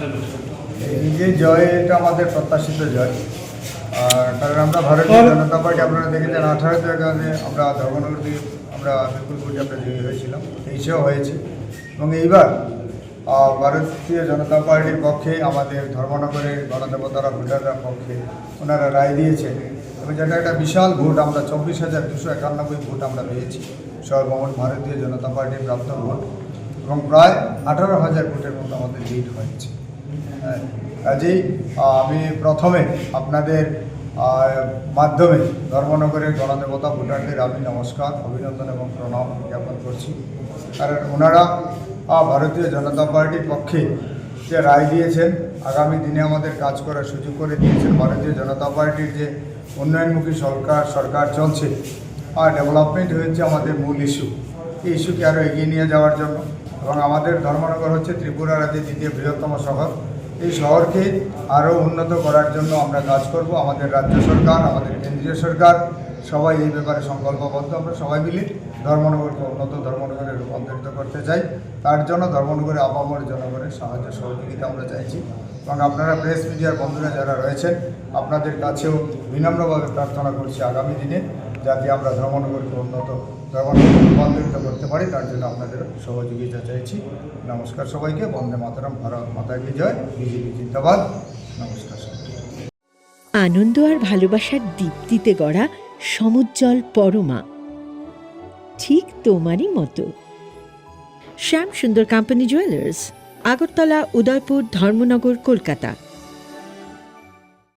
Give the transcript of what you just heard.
এই যে জয়, এটা আমাদের প্রত্যাশিত জয়। কারণ আমরা ভারতীয় জনতা পার্টি, আপনারা দেখেছেন 18 জায়গাতে আমরা ধর্মনগর দিয়ে আমরা বিপুল ভোটে আমরা জয়ী হয়েছিলাম, 23-এও হয়েছে। এবং এইবার ভারতীয় জনতা পার্টির পক্ষে আমাদের ধর্মনগরের গণদেবতারা ভোটাররা পক্ষে ওনারা রায় দিয়েছেন, এবং যেটা একটা বিশাল ভোট, আমরা 24,291 ভোট আমরা পেয়েছি সর্বমোট ভারতীয় জনতা পার্টির প্রাপ্ত ভোট, এবং প্রায় 18,000 ভোটের মতো আমাদের লিড হয়েছে। কাজেই আমি প্রথমে আপনাদের মাধ্যমে ধর্মনগরের গণদেবতা ভোটারদের আমি নমস্কার, অভিনন্দন এবং প্রণাম জ্ঞাপন করছি। কারণ ওনারা ভারতীয় জনতা পার্টির পক্ষে যে রায় দিয়েছেন, আগামী দিনে আমাদের কাজ করার সুযোগ করে দিয়েছেন। ভারতীয় জনতা পার্টির যে উন্নয়নমুখী সরকার চলছে, ডেভেলপমেন্ট হয়েছে আমাদের মূল ইস্যু। এই ইস্যুকে আরও এগিয়ে নিয়ে যাওয়ার জন্য, এবং আমাদের ধর্মনগর হচ্ছে ত্রিপুরা রাজ্যের দ্বিতীয় বৃহত্তম শহর। এই শহরকে আরও উন্নত করার জন্য আমরা কাজ করব। আমাদের রাজ্য সরকার, আমাদের কেন্দ্রীয় সরকার সবাই এই ব্যাপারে সংকল্পবদ্ধ। আমরা সবাই মিলে ধর্মনগরকে উন্নত ধর্মনগরে রূপান্তরিত করতে চাই। তার জন্য ধর্মনগরে আপামর জনগণের সাহায্য সহযোগিতা আমরা চাইছি। এবং আপনারা প্রেস মিডিয়ার বন্ধুরা যারা রয়েছেন, আপনাদের কাছেও বিনম্রভাবে প্রার্থনা করছি আগামী দিনে যাতে আমরা ধর্মনগরকে উন্নত ধর্মনগরে রূপান্তরিত করতে পারি, তার জন্য আপনাদের সহযোগিতা চাইছি। নমস্কার সবাইকে। বন্দে মাতরম, ভারত মাতা কি জয়, বিজেপি জিন্দাবাদ। নমস্কার সবাইকে। আনন্দ আর ভালোবাসার দীপ্তিতে গড়া সমুজ্জ্বল পরমা, ঠিক তোমারই মতো। শ্যাম সুন্দর কোম্পানি জুয়েলার্স, আগরতলা, উদয়পুর, ধর্মনগর, কলকাতা।